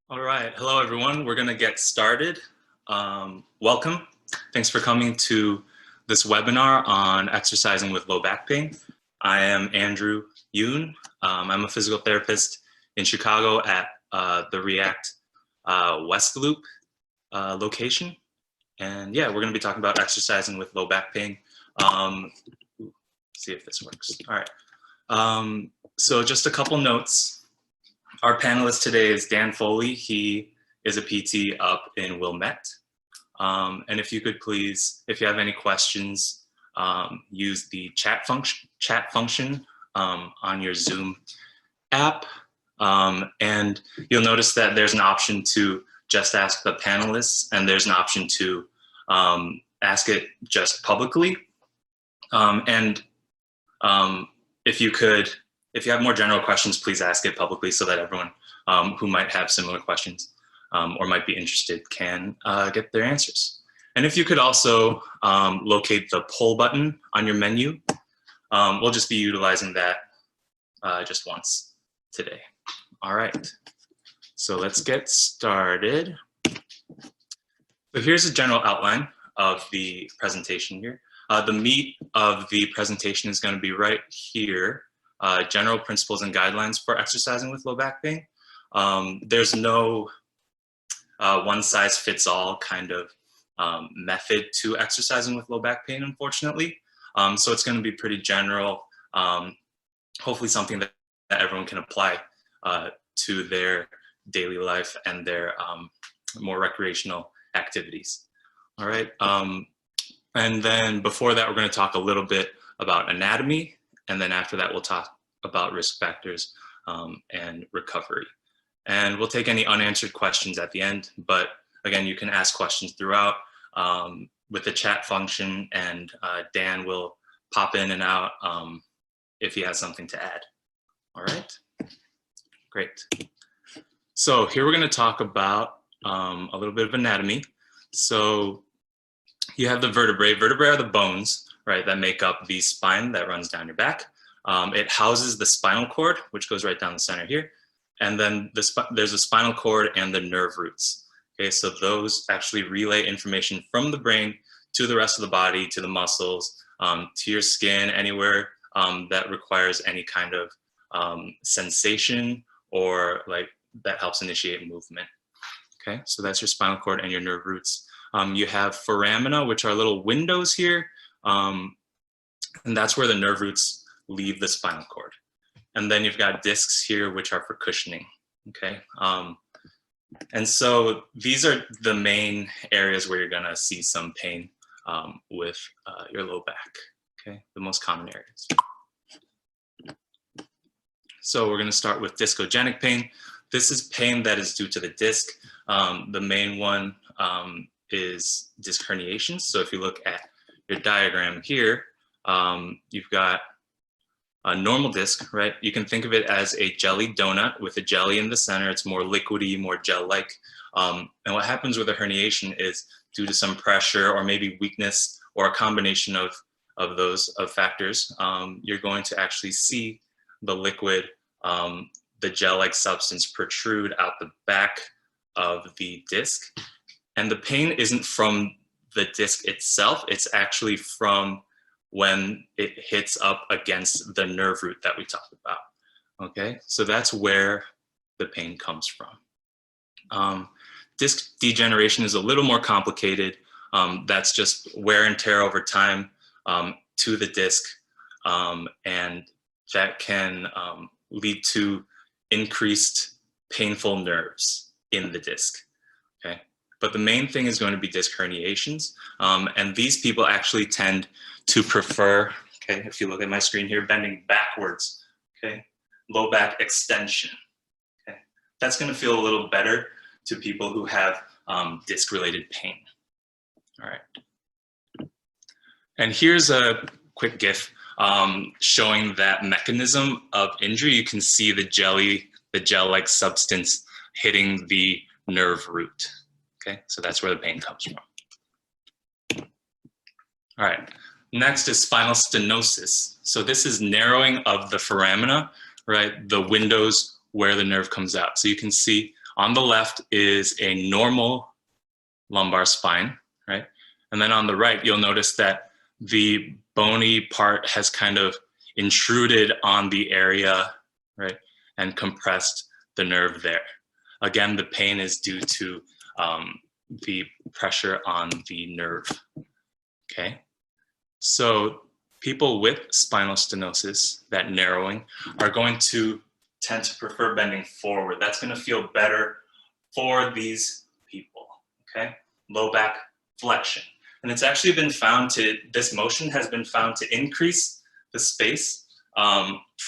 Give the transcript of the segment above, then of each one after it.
All right. Hello, everyone. We're going to get started. Welcome. Thanks for coming to this webinar on exercising with low back pain. I am Andrew Yoon. I'm a physical therapist in Chicago at the React West Loop location. And yeah, we're going to be talking about exercising with low back pain. See if this works. All right. So just a couple notes. Our panelist today is Dan Foley. He is a PT up in Wilmette. And if you could please, if you have any questions, use the chat function on your Zoom app. And you'll notice that there's an option to just ask the panelists, and there's an option to ask it just publicly. If you have more general questions, please ask it publicly so that everyone who might have similar questions or might be interested can get their answers. And if you could also locate the poll button on your menu, we'll just be utilizing that just once today. All right, so let's get started. So here's a general outline of the presentation here. The meat of the presentation is going to be right here. General principles and guidelines for exercising with low back pain. There's no one-size-fits-all kind of method to exercising with low back pain, unfortunately. So it's going to be pretty general, hopefully something that everyone can apply to their daily life and their more recreational activities. All right. And then before that, we're going to talk a little bit about anatomy. And then after that, we'll talk about risk factors and recovery. And we'll take any unanswered questions at the end. But again, you can ask questions throughout with the chat function, and Dan will pop in and out if he has something to add. All right, great. So here we're going to talk about a little bit of anatomy. So you have the vertebrae. Vertebrae are the bones, right, that make up the spine that runs down your back. It houses the spinal cord, which goes right down the center here. And then there's a spinal cord and the nerve roots. Okay, so those actually relay information from the brain to the rest of the body, to the muscles, to your skin, anywhere that requires any kind of sensation or like that helps initiate movement. Okay, so that's your spinal cord and your nerve roots. You have foramina, which are little windows here. And that's where the nerve roots leave the spinal cord. And then you've got discs here, which are for cushioning, okay? And so these are the main areas where you're gonna see some pain with your low back, okay? The most common areas. So we're gonna start with discogenic pain. This is pain that is due to the disc. The main one is disc herniations. So if you look at your diagram here, you've got a normal disc, right? You can think of it as a jelly donut with a jelly in the center. It's more liquidy, more gel-like. And what happens with a herniation is due to some pressure or maybe weakness or a combination of those factors, you're going to actually see the liquid, the gel-like substance protrude out the back of the disc. And the pain isn't from the disc itself, it's actually from when it hits up against the nerve root that we talked about, okay? So that's where the pain comes from. Disc degeneration is a little more complicated. That's just wear and tear over time to the disc, and that can lead to increased painful nerves in the disc, okay? But the main thing is going to be disc herniations. And these people actually tend to prefer, okay, if you look at my screen here, bending backwards, okay? Low back extension, okay? That's gonna feel a little better to people who have disc-related pain, all right? And here's a quick GIF showing that mechanism of injury. You can see the gel-like substance hitting the nerve root. Okay, so that's where the pain comes from. All right, next is spinal stenosis. So this is narrowing of the foramina, right? The windows where the nerve comes out. So you can see On the left is a normal lumbar spine, right? And then on the right, you'll notice that the bony part has kind of intruded on the area, right? And compressed the nerve there. Again, the pain is due to the pressure on the nerve, okay? So people with spinal stenosis, that narrowing, are going to tend to prefer bending forward. That's going to feel better for these people, okay? Low back flexion. And it's actually been found to, this motion has been found to increase the space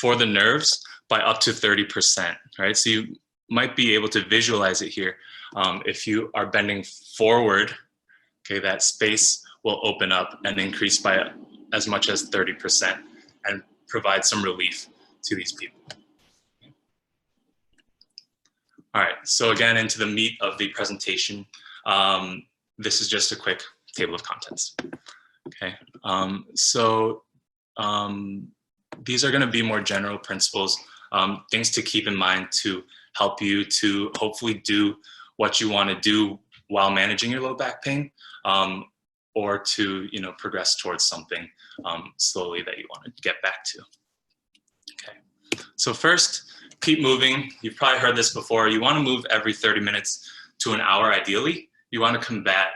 for the nerves by up to 30%, right? So you might be able to visualize it here. If you are bending forward, okay, that space will open up and increase by as much as 30% and provide some relief to these people. All right, so again, into the meat of the presentation. This is just a quick table of contents. Okay, these are gonna be more general principles, things to keep in mind to help you to hopefully do what you wanna do while managing your low back pain, or to progress towards something slowly that you wanna get back to. Okay, so first, keep moving. You've probably heard this before. You wanna move every 30 minutes to an hour ideally. You wanna combat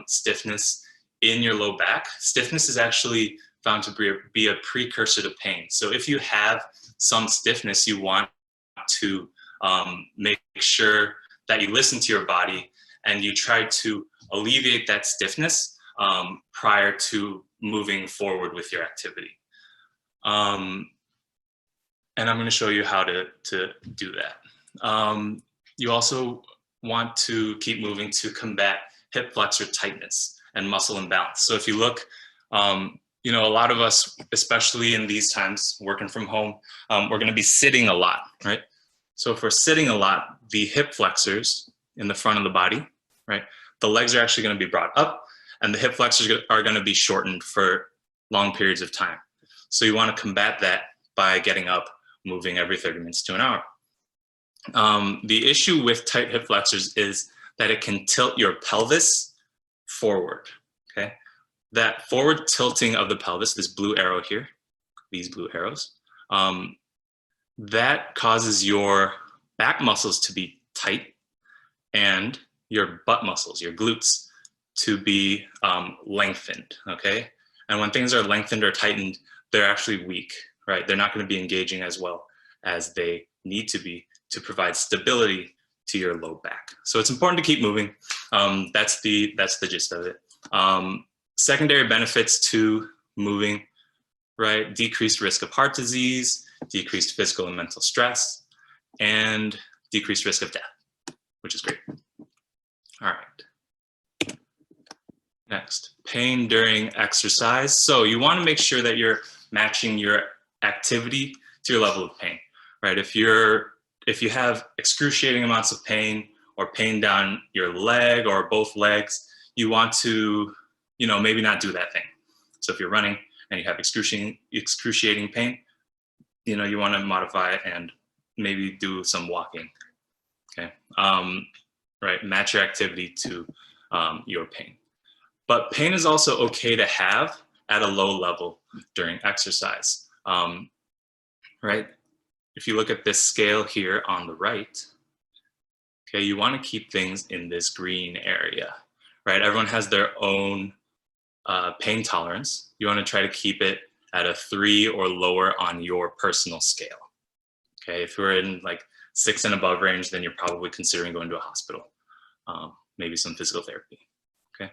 stiffness in your low back. Stiffness is actually found to be a precursor to pain. So if you have some stiffness, you want to make sure that you listen to your body and you try to alleviate that stiffness prior to moving forward with your activity. And I'm going to show you how to do that. You also want to keep moving to combat hip flexor tightness and muscle imbalance. So if you look, a lot of us, especially in these times, working from home, we're going to be sitting a lot, right? So if we're sitting a lot, the hip flexors in the front of the body, right? The legs are actually going to be brought up and the hip flexors are going to be shortened for long periods of time. So you want to combat that by getting up, moving every 30 minutes to an hour. The issue with tight hip flexors is that it can tilt your pelvis forward, okay? That forward tilting of the pelvis, this blue arrow here, these blue arrows, that causes your back muscles to be tight and your butt muscles, your glutes, to be lengthened, okay? And when things are lengthened or tightened, they're actually weak, right? They're not going to be engaging as well as they need to be to provide stability to your low back. So it's important to keep moving. That's the gist of it. Secondary benefits to moving, right? Decreased risk of heart disease, decreased physical and mental stress, and decreased risk of death, which is great. All right. Next, pain during exercise. So you want to make sure that you're matching your activity to your level of pain, right? If you have excruciating amounts of pain or pain down your leg or both legs, you want to, maybe not do that thing. So if you're running and you have excruciating pain, you want to modify it and maybe do some walking, okay? Right, match your activity to your pain. But pain is also okay to have at a low level during exercise, right? If you look at this scale here on the right, okay, you want to keep things in this green area, right? Everyone has their own pain tolerance. You want to try to keep it at a 3 or lower on your personal scale. Okay, if you're in like 6 and above range, then you're probably considering going to a hospital, maybe some physical therapy. Okay,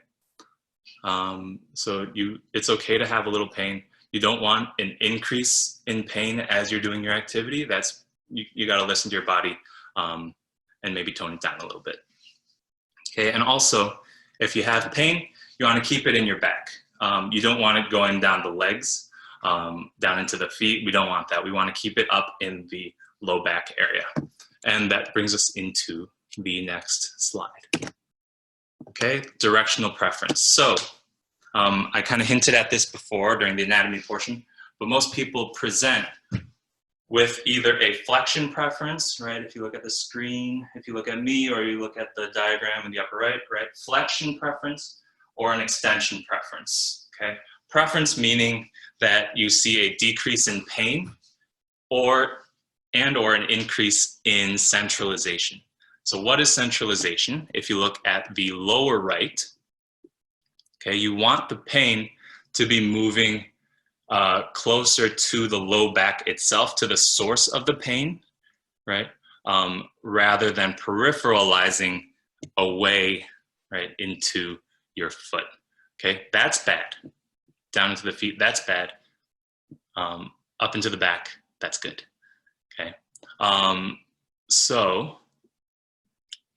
so it's okay to have a little pain. You don't want an increase in pain as you're doing your activity. That's you got to listen to your body and maybe tone it down a little bit. Okay, and also if you have pain, you want to keep it in your back. You don't want it going down the legs, down into the feet. We don't want that. We want to keep it up in the low back area. And that brings us into the next slide. Okay, directional preference. So I kind of hinted at this before during the anatomy portion, but most people present with either a flexion preference, right? If you look at the screen, if you look at me, or you look at the diagram in the upper right, right? Flexion preference or an extension preference, okay? Preference meaning that you see a decrease in pain or an increase in centralization. So what is centralization? If you look at the lower right, okay, you want the pain to be moving closer to the low back itself, to the source of the pain, right? Rather than peripheralizing away, right, into your foot. Okay, that's bad. Down into the feet, that's bad. Up into the back, that's good. Okay, so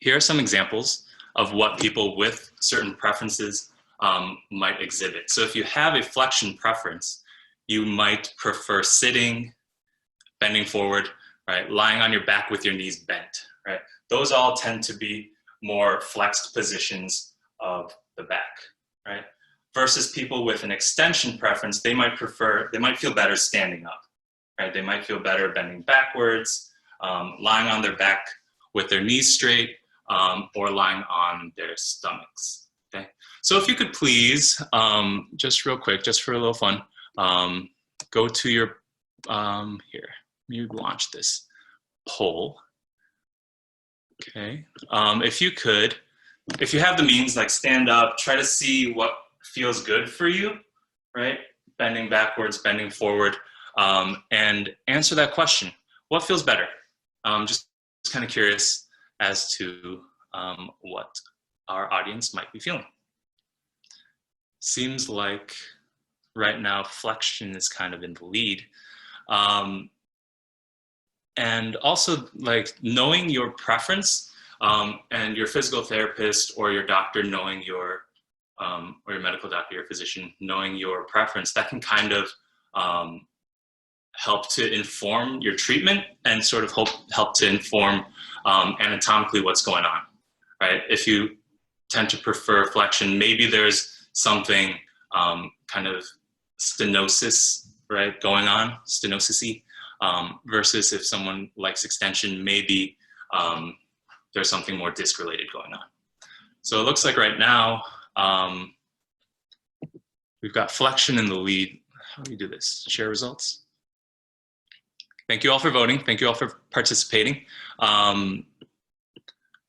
here are some examples of what people with certain preferences might exhibit. So if you have a flexion preference, you might prefer sitting, bending forward, right? Lying on your back with your knees bent, right? Those all tend to be more flexed positions of the back, right? Versus people with an extension preference, they might feel better standing up, right? They might feel better bending backwards, lying on their back with their knees straight, or lying on their stomachs, okay? So if you could please, just real quick, just for a little fun, go to your, here, you launch this poll, okay? If you could, if you have the means, like stand up, try to see what feels good for you, right? Bending backwards, bending forward, and answer that question. What feels better? Just kind of curious as to what our audience might be feeling. Seems like right now flexion is kind of in the lead. And also, like, knowing your preference, and your physical therapist or your doctor knowing your, or your medical doctor, your physician knowing your preference, that can kind of help to inform your treatment and sort of help to inform anatomically what's going on, right? If you tend to prefer flexion, maybe there's something kind of stenosis, right, going on, stenosis-y, versus if someone likes extension, maybe there's something more disc-related going on. So it looks like right now, we've got flexion in the lead. How do you do this? Share results? Thank you all for voting. Thank you all for participating.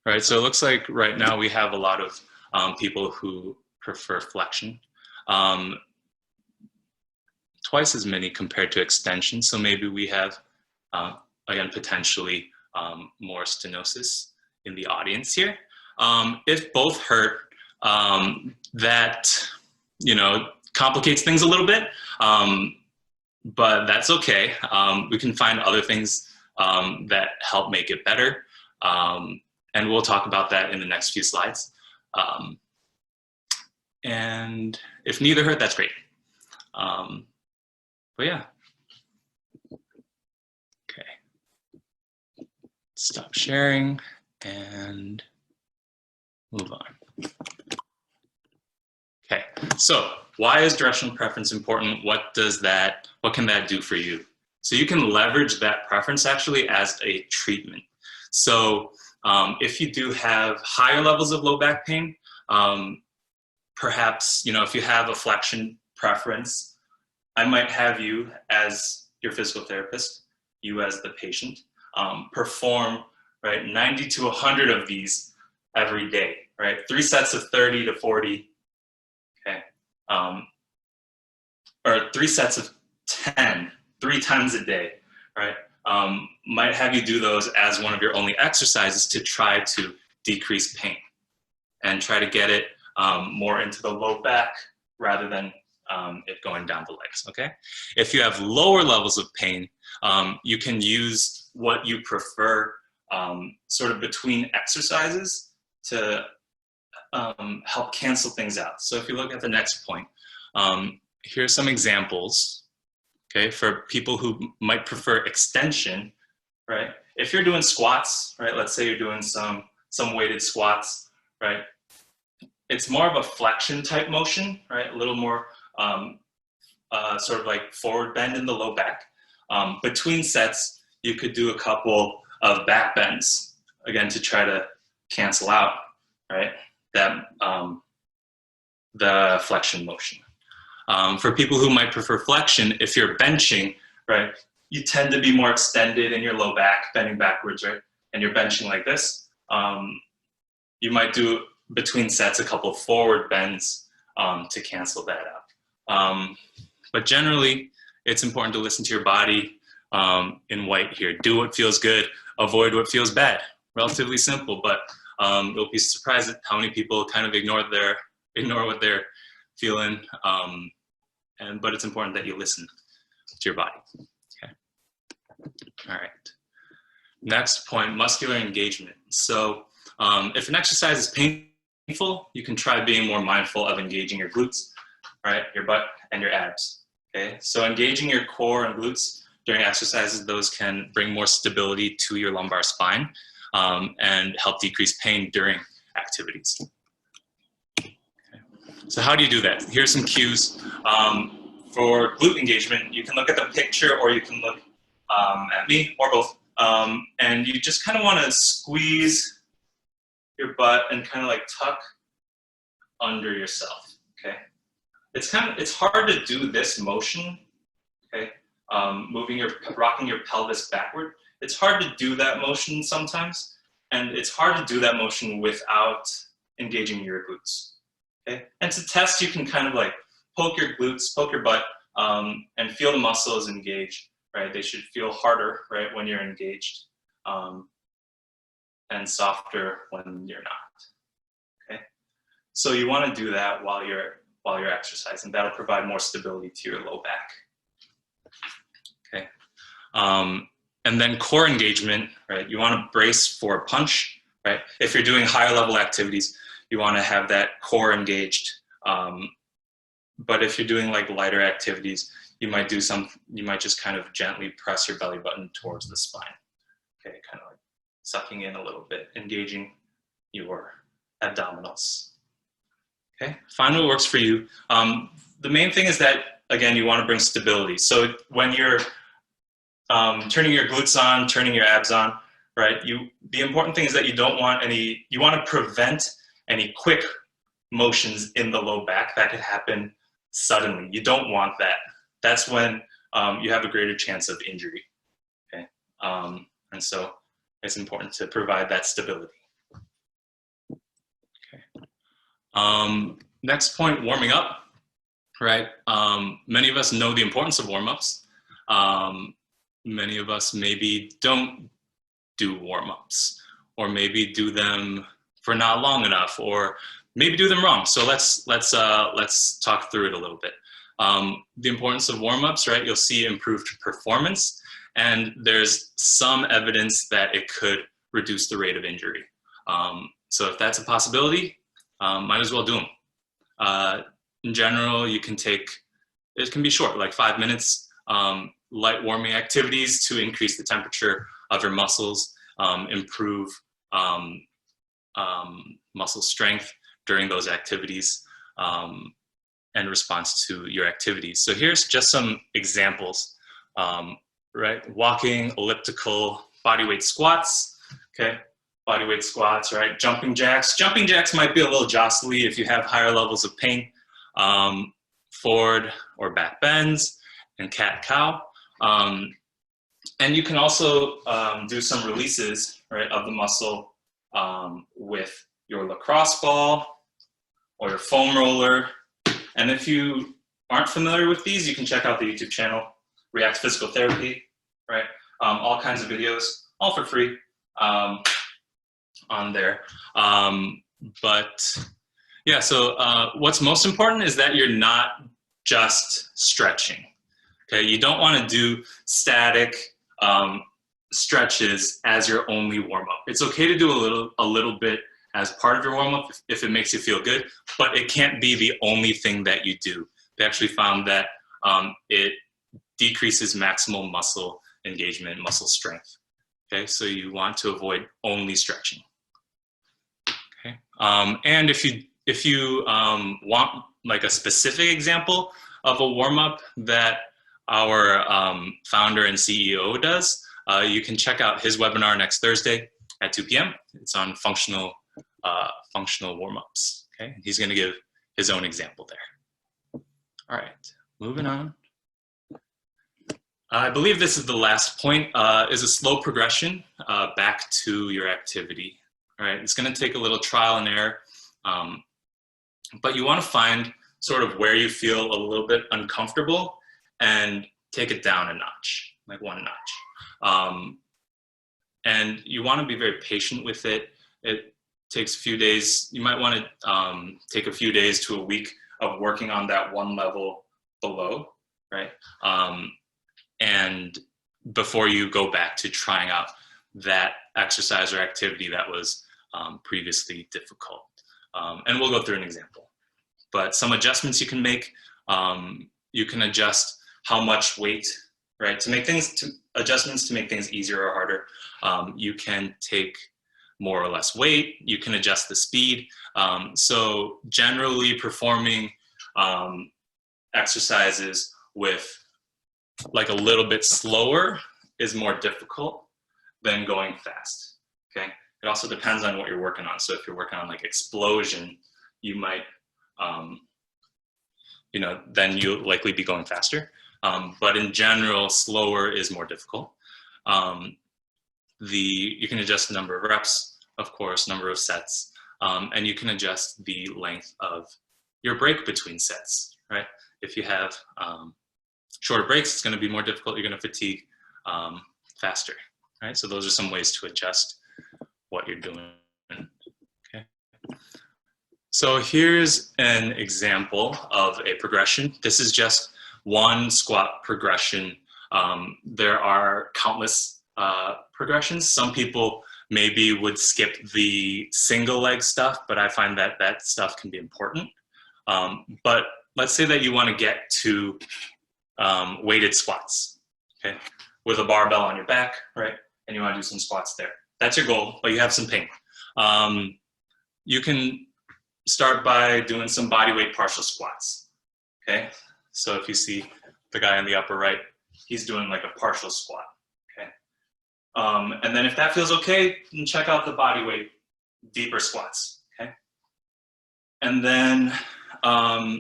Right, so it looks like right now we have a lot of people who prefer flexion. Twice as many compared to extension. So maybe we have, again, potentially more stenosis in the audience here. If both hurt, that, you know, complicates things a little bit, but that's okay. We can find other things that help make it better. And we'll talk about that in the next few slides. And if neither hurt, that's great. But yeah. Okay. Stop sharing and move on. Okay, so why is directional preference important? What can that do for you? So you can leverage that preference actually as a treatment. So if you do have higher levels of low back pain, perhaps, you know, if you have a flexion preference, I might have you as your physical therapist, you as the patient, perform, right, 90 to 100 of these every day, right? 3 sets of 30 to 40, okay? Or 3 sets of 10, 3 times a day, right? Might have you do those as one of your only exercises to try to decrease pain and try to get it more into the low back rather than it going down the legs, okay? If you have lower levels of pain, you can use what you prefer sort of between exercises to help cancel things out. So if you look at the next point, here's some examples, okay, for people who might prefer extension, right? If you're doing squats, right, let's say you're doing some weighted squats, right? It's more of a flexion type motion, right? A little more sort of like forward bend in the low back. Between sets, you could do a couple of back bends, again, to try to cancel out, right, that the flexion motion. For people who might prefer flexion, if you're benching, right, you tend to be more extended in your low back, bending backwards, right, and you're benching like this. You might do between sets a couple of forward bends to cancel that out. But generally, it's important to listen to your body in white here. Do what feels good, avoid what feels bad. Relatively simple, but you'll be surprised at how many people kind of ignore what they're feeling. But it's important that you listen to your body. Okay. All right. Next point, muscular engagement. So if an exercise is painful, you can try being more mindful of engaging your glutes, right, your butt and your abs. Okay. So engaging your core and glutes during exercises, those can bring more stability to your lumbar spine and help decrease pain during activities. Okay. So how do you do that? Here's some cues. For glute engagement, you can look at the picture or you can look at me or both. And you just kind of want to squeeze your butt and kind of like tuck under yourself, okay? It's hard to do this motion, okay? Rocking your pelvis backward. It's hard to do that motion sometimes, and it's hard to do that motion without engaging your glutes, okay? And to test, you can kind of like poke your glutes, poke your butt, and feel the muscles engage, right? They should feel harder, right, when you're engaged, and softer when you're not, okay? So you want to do that while you're exercising. That'll provide more stability to your low back, okay? And then core engagement, right? You want to brace for a punch, right? If you're doing higher level activities, you want to have that core engaged. But if you're doing like lighter activities, you might just kind of gently press your belly button towards the spine. Okay, kind of like sucking in a little bit, engaging your abdominals. Okay, find what works for you. The main thing is that, again, you want to bring stability. So when you're turning your glutes on, turning your abs on, right? The important thing is that you want to prevent any quick motions in the low back that could happen suddenly. You don't want that. That's when you have a greater chance of injury, okay? And so it's important to provide that stability. Okay. Next point, warming up, right? Many of us know the importance of warm-ups. Many of us maybe don't do warm-ups, or maybe do them for not long enough, or maybe do them wrong. So let's talk through it a little bit. The importance of warm-ups, right? You'll see improved performance, and there's some evidence that it could reduce the rate of injury. So if that's a possibility, might as well do them. In general, it can be short, like 5 minutes, light warming activities to increase the temperature of your muscles, improve muscle strength during those activities, and response to your activities. So here's just some examples, right? Walking, elliptical, bodyweight squats, okay? Bodyweight squats, right? Jumping jacks. Jumping jacks might be a little jostly if you have higher levels of pain. Forward or back bends, and cat-cow. And you can also do some releases, right, of the muscle with your lacrosse ball or your foam roller. And if you aren't familiar with these, you can check out the YouTube channel, React Physical Therapy, right? All kinds of videos, all for free on there. But yeah, so what's most important is that you're not just stretching, okay? You don't want to do static stretches as your only warm-up. It's okay to do a little bit as part of your warm-up if it makes you feel good, but it can't be the only thing that you do. They actually found that it decreases maximal muscle engagement, muscle strength. Okay, so you want to avoid only stretching. Okay, and if you want like a specific example of a warm-up that our founder and CEO does, you can check out his webinar next Thursday at 2 p.m. It's on functional warm-ups. Okay, he's going to give his own example there. All right, moving on. I believe this is the last point, is a slow progression back to your activity. All right, it's going to take a little trial and error, but you want to find sort of where you feel a little bit uncomfortable and take it down a notch, like one notch. And you want to be very patient with it. It takes a few days. You might want to take a few days to a week of working on that one level below, right? And before you go back to trying out that exercise or activity that was previously difficult. And we'll go through an example. But some adjustments you can make, you can adjust how much weight, right? Adjustments to make things easier or harder. You can take more or less weight. You can adjust the speed. So generally performing exercises with like a little bit slower is more difficult than going fast, okay? It also depends on what you're working on. So if you're working on like explosion, you might, then you'll likely be going faster. But in general, slower is more difficult. You can adjust the number of reps, of course, number of sets, and you can adjust the length of your break between sets, right? If you have shorter breaks, it's going to be more difficult. You're going to fatigue faster, right? So those are some ways to adjust what you're doing. Okay. So here's an example of a progression. This is just one squat progression. There are countless progressions. Some people maybe would skip the single leg stuff, but I find that that stuff can be important. But let's say that you want to get to weighted squats, okay, with a barbell on your back, right? And you want to do some squats there. That's your goal, but you have some pain. You can start by doing some body weight partial squats, okay? So if you see the guy in the upper right, he's doing like a partial squat, okay? And then if that feels okay, then check out the body weight deeper squats, okay? And then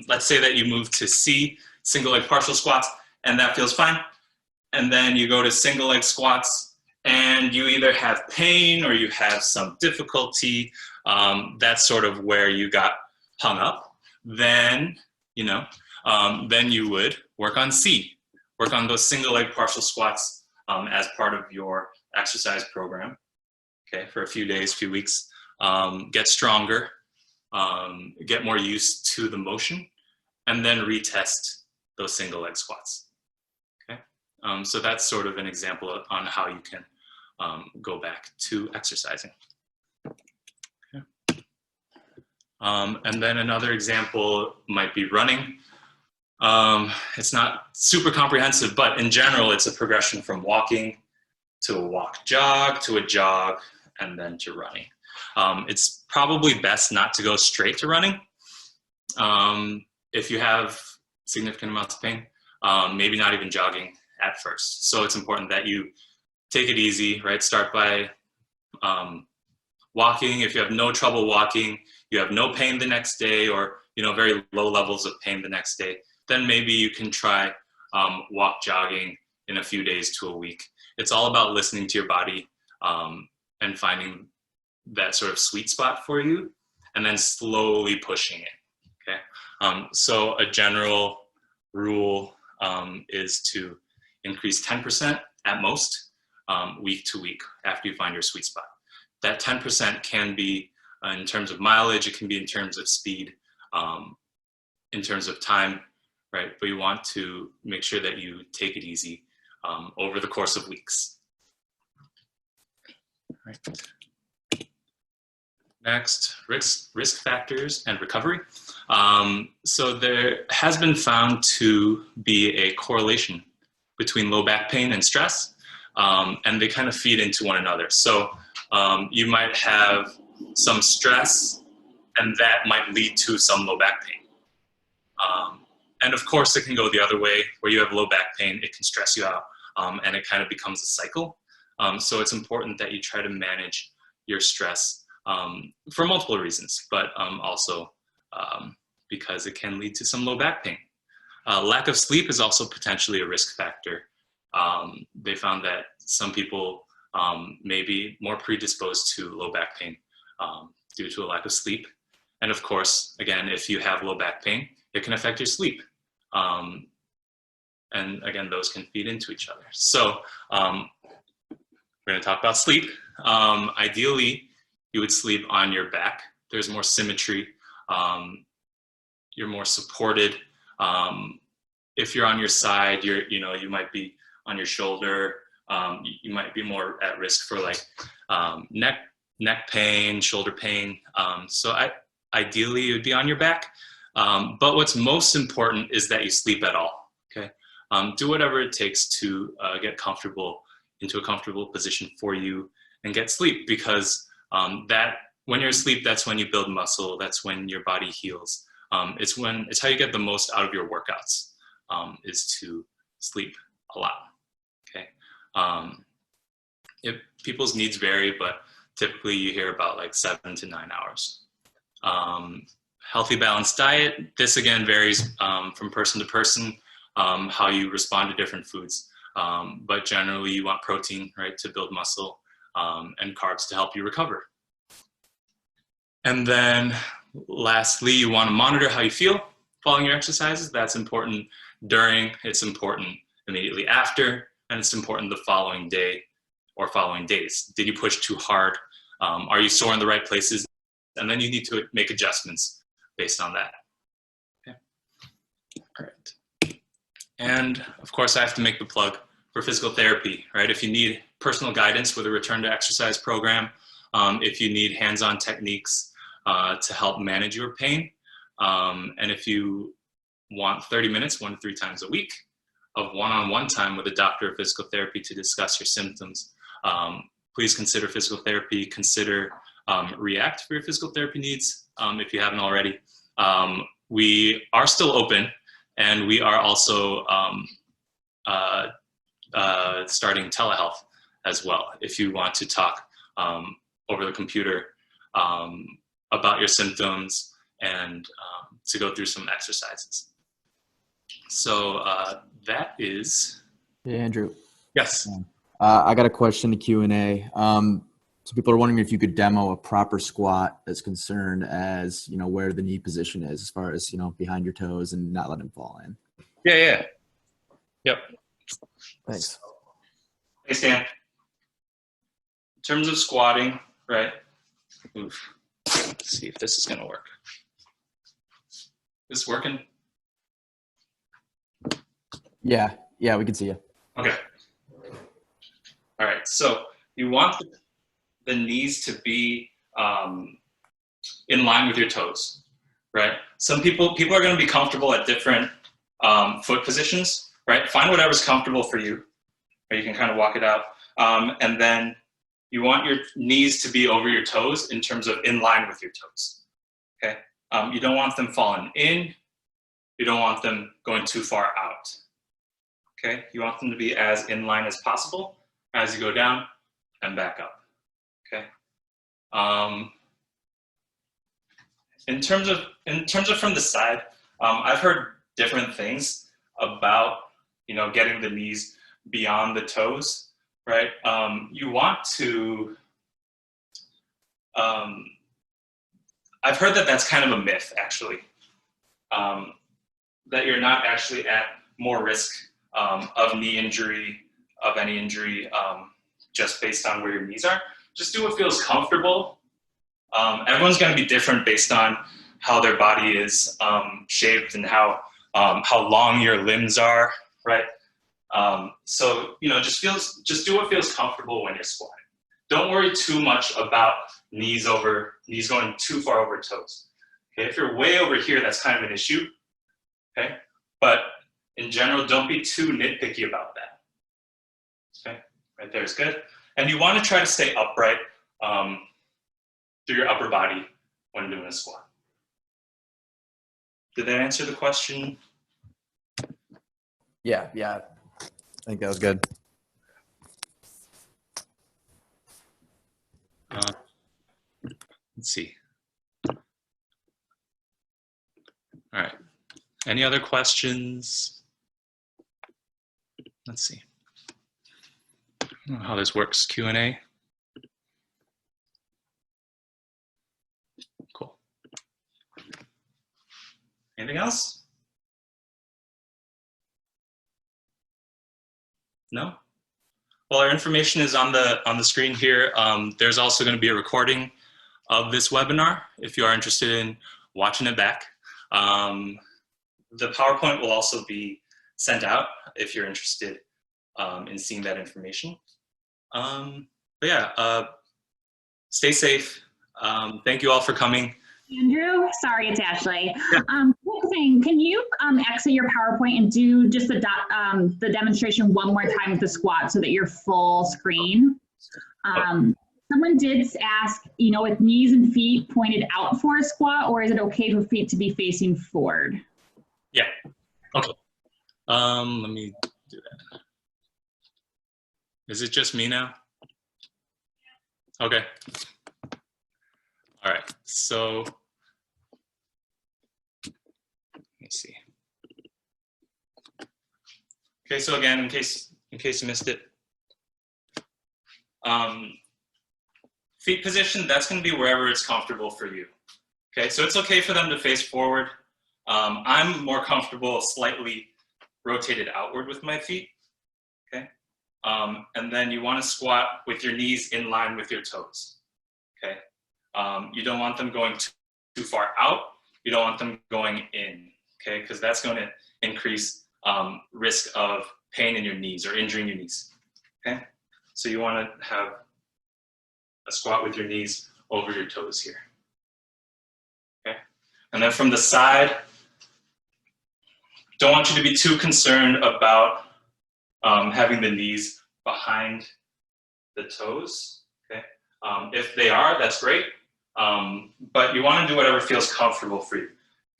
let's say that you move to C, single leg partial squats, and that feels fine. And then you go to single leg squats and you either have pain or you have some difficulty. That's sort of where you got hung up. Then, then you would work on C, work on those single leg partial squats as part of your exercise program, okay, for a few days, few weeks. Get stronger, get more used to the motion, and then retest those single leg squats. Okay, so that's sort of an example on how you can go back to exercising. Okay. And then another example might be running. It's not super comprehensive, but in general, it's a progression from walking to a walk jog to a jog and then to running. It's probably best not to go straight to running. If you have significant amounts of pain, maybe not even jogging at first. So it's important that you take it easy, right? Start by walking. If you have no trouble walking, you have no pain the next day, or very low levels of pain the next day, then maybe you can try walk jogging in a few days to a week. It's all about listening to your body and finding that sort of sweet spot for you, and then slowly pushing it. Okay, so a general rule is to increase 10% at most week to week after you find your sweet spot. That 10% can be in terms of mileage, it can be in terms of speed, in terms of time, right? But you want to make sure that you take it easy over the course of weeks. Right. Next, risk factors and recovery. So there has been found to be a correlation between low back pain and stress, and they kind of feed into one another. So you might have some stress, and that might lead to some low back pain. And of course, it can go the other way, where you have low back pain, it can stress you out, and it kind of becomes a cycle. So it's important that you try to manage your stress for multiple reasons, but also because it can lead to some low back pain. Lack of sleep is also potentially a risk factor. They found that some people may be more predisposed to low back pain due to a lack of sleep. And of course, again, if you have low back pain, it can affect your sleep. And again, those can feed into each other. So we're going to talk about sleep. Ideally, you would sleep on your back. There's more symmetry. You're more supported. If you're on your side, you might be on your shoulder. You might be more at risk for like neck pain, shoulder pain. So ideally, it would be on your back. But what's most important is that you sleep at all. Okay, do whatever it takes to get comfortable into a comfortable position for you and get sleep, because that when you're asleep, that's when you build muscle. That's when your body heals. It's how you get the most out of your workouts, is to sleep a lot. Okay, people's needs vary, but typically you hear about like 7 to 9 hours. Healthy balanced diet. This again varies from person to person, how you respond to different foods. But generally you want protein, right, to build muscle, and carbs to help you recover. And then lastly, you want to monitor how you feel following your exercises. That's important during, it's important immediately after, and it's important the following day or following days. Did you push too hard? Are you sore in the right places? And then you need to make adjustments based on that. Okay. All right. And of course, I have to make the plug for physical therapy, right? If you need personal guidance with a return to exercise program, if you need hands-on techniques to help manage your pain, and if you want 30 minutes, 1 to 3 times a week of one-on-one time with a doctor of physical therapy to discuss your symptoms, please consider physical therapy. Consider React for your physical therapy needs if you haven't already. We are still open, and we are also starting telehealth as well. If you want to talk over the computer about your symptoms and to go through some exercises. So that is. Hey, Andrew. Yes. I got a question to Q&A. So people are wondering if you could demo a proper squat that's concerned as, where the knee position is as far as, behind your toes and not let them fall in. Yeah. Yep. Thanks. Hey, Stan. In terms of squatting, right? Oof. Let's see if this is going to work. Is this working? Yeah, we can see you. Okay. All right. So you want the knees to be in line with your toes, right? Some people are going to be comfortable at different foot positions, right? Find whatever's comfortable for you, or you can kind of walk it out. And then you want your knees to be over your toes in terms of in line with your toes, okay? You don't want them falling in. You don't want them going too far out, okay? You want them to be as in line as possible as you go down and back up, okay? In terms of from the side, I've heard different things about, getting the knees beyond the toes, right? You want to, I've heard that that's kind of a myth, actually, that you're not actually at more risk of knee injury, of any injury, just based on where your knees are. Just do what feels comfortable. Everyone's going to be different based on how their body is shaped and how long your limbs are, right? So just do what feels comfortable when you're squatting. Don't worry too much about knees going too far over toes. Okay, if you're way over here, that's kind of an issue. Okay, but in general, don't be too nitpicky about that. Okay, right there is good. And you want to try to stay upright through your upper body when doing a squat. Did that answer the question? Yeah, yeah. I think that was good. Let's see. All right. Any other questions? Let's see. I don't know how this works. Q&A. Cool. Anything else? No? Well, our information is on the screen here. There's also going to be a recording of this webinar if you are interested in watching it back. The PowerPoint will also be sent out if you're interested in seeing that information. But yeah, stay safe. Thank you all for coming. Andrew, sorry, it's Ashley. Yeah. Quick thing, can you exit your PowerPoint and do just the demonstration one more time with the squat so that you're full screen? Someone did ask, you know, with knees and feet pointed out for a squat, or is it okay for feet to be facing forward? Yeah. Okay. Let me do that. Is it just me now? Okay. All right. So let me see. Okay. So again, in case you missed it, feet position, that's going to be wherever it's comfortable for you. Okay. So it's okay for them to face forward. I'm more comfortable slightly rotated outward with my feet. Okay. And then you want to squat with your knees in line with your toes. Okay. You don't want them going too far out. You don't want them going in. Okay. Because that's going to increase risk of pain in your knees or injuring your knees. Okay. So you want to have a squat with your knees over your toes here. Okay. And then from the side, don't want you to be too concerned about having the knees behind the toes. Okay. If they are, that's great. But you want to do whatever feels comfortable for you.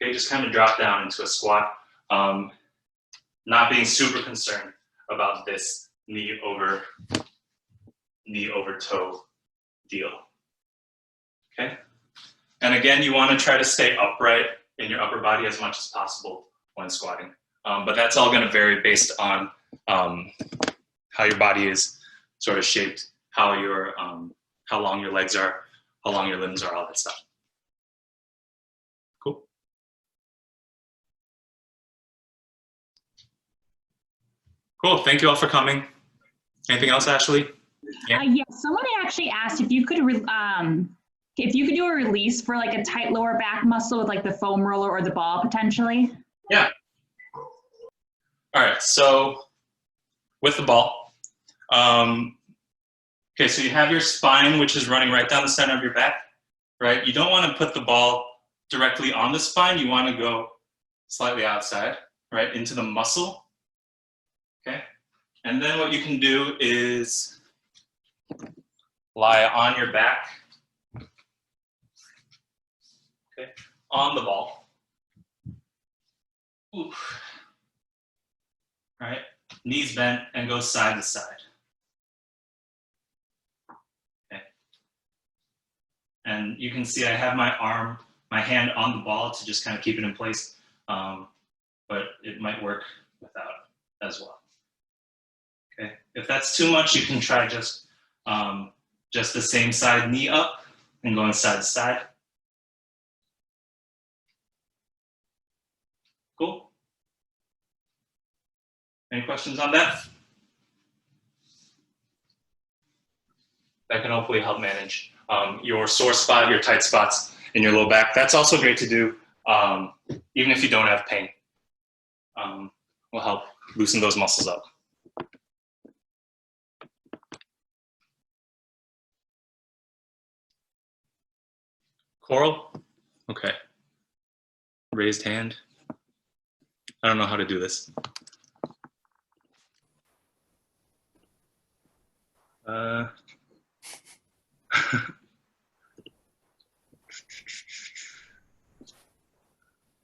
Okay. Just kind of drop down into a squat. Not being super concerned about this knee over toe deal. Okay. And again, you want to try to stay upright in your upper body as much as possible when squatting. But that's all going to vary based on how your body is sort of shaped, how long your legs are, how long your limbs are, all that stuff. Cool. Cool. Thank you all for coming. Anything else, Ashley? Yeah. Someone actually asked if you could do a release for like a tight lower back muscle with like the foam roller or the ball potentially. Yeah. All right. So with the ball, okay. So you have your spine, which is running right down the center of your back, right? You don't want to put the ball directly on the spine. You want to go slightly outside, right, into the muscle. Okay. And then what you can do is lie on your back, okay, on the ball. Ooh. All right, knees bent and go side to side. Okay. And you can see I have my hand on the ball to just kind of keep it in place, but it might work without as well. Okay. If that's too much, you can try just the same side, knee up and going side to side. Cool. Any questions on that? That can hopefully help manage your sore spot, your tight spots in your low back. That's also great to do even if you don't have pain. Will help loosen those muscles up. Coral? Okay. Raised hand. I don't know how to do this.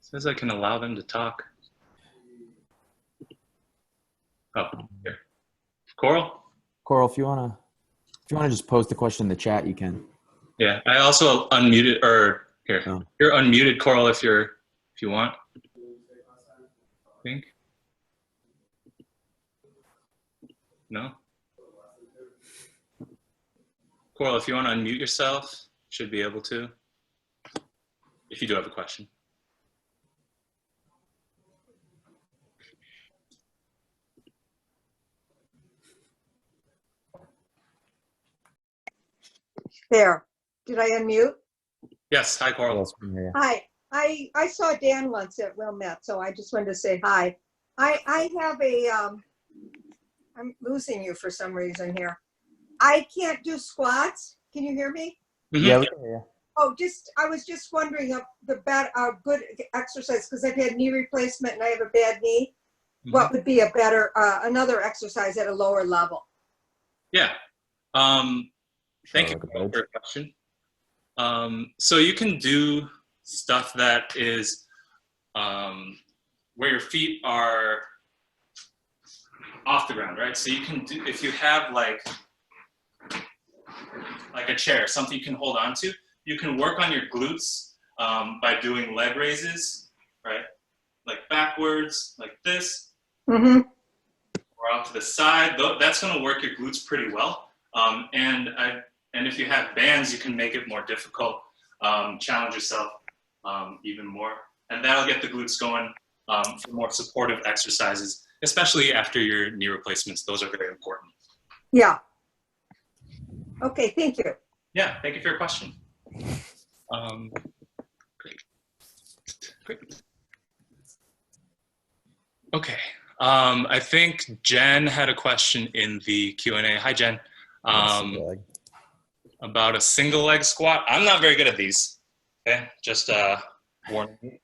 Says I can allow them to talk. Oh, here. Coral? Coral, if you wanna just post the question in the chat, you can. Yeah, I also unmuted, or here. Oh. You're unmuted, Coral, if you want. I think. No? Coral, if you want to unmute yourself, should be able to. If you do have a question. There. Did I unmute? Yes, hi, Coral. Yes, we can hear you. Hi. I saw Dan once at Wilmette, so I just wanted to say hi. I have a, I'm losing you for some reason here. I can't do squats. Can you hear me? Mhm. Yeah, we can hear you. Oh, I was just wondering of the good exercise, because I've had knee replacement and I have a bad knee. What would be a better, another exercise at a lower level? Yeah. Thank you for your question. So you can do stuff that is where your feet are off the ground, right? So you can do, if you have like a chair, something you can hold on to, you can work on your glutes by doing leg raises, right? Like backwards, like this, Mm-hmm. or out to the side. That's going to work your glutes pretty well. And if you have bands, you can make it more difficult. Challenge yourself even more, and that'll get the glutes going for more supportive exercises, especially after your knee replacements. Those are very important. Yeah. Okay, thank you. Yeah, thank you for your question. Great. Okay, I think Jen had a question in the Q&A. Hi, Jen. About a single leg squat. I'm not very good at these. Okay, just warning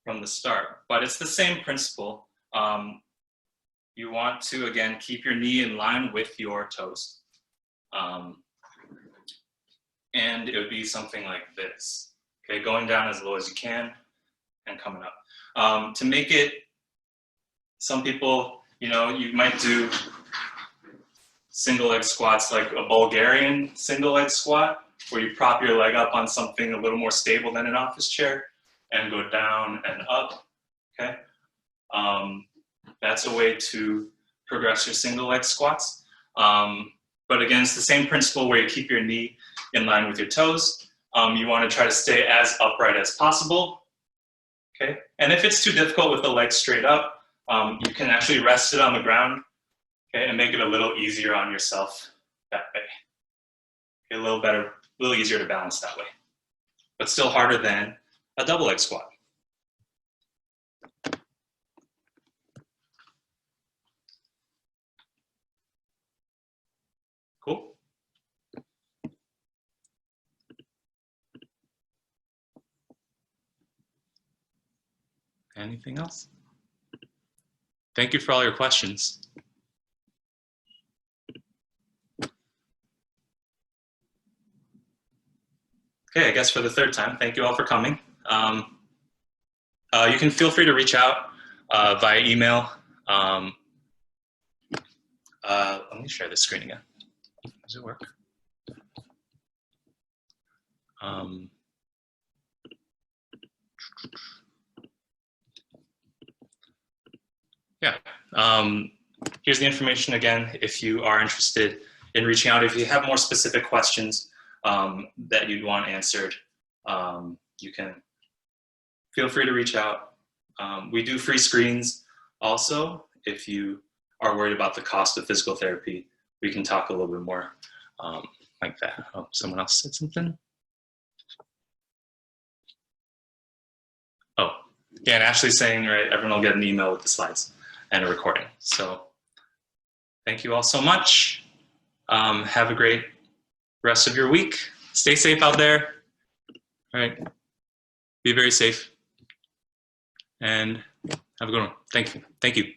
from the start, but it's the same principle. You want to, again, keep your knee in line with your toes. And it would be something like this. Okay, going down as low as you can and coming up. To make it, some people, you might do single leg squats like a Bulgarian single leg squat, where you prop your leg up on something a little more stable than an office chair and go down and up, okay? That's a way to progress your single leg squats. But again, it's the same principle where you keep your knee in line with your toes. You want to try to stay as upright as possible, okay? And if it's too difficult with the legs straight up, you can actually rest it on the ground, okay, and make it a little easier on yourself that way. Okay, a little better, a little easier to balance that way, but still harder than a double leg squat. Cool. Anything else? Thank you for all your questions. Okay, I guess for the third time, thank you all for coming. You can feel free to reach out via email. Let me share this screen again. Does it work? Yeah. Here's the information again, if you are interested in reaching out. If you have more specific questions that you'd want answered, you can feel free to reach out. We do free screens also. If you are worried about the cost of physical therapy, we can talk a little bit more like that. Oh, someone else said something? Oh, yeah, and Ashley's saying, right, everyone will get an email with the slides and a recording. So thank you all so much. Have a great rest of your week. Stay safe out there. All right. Be very safe. And have a good one. Thank you. Thank you.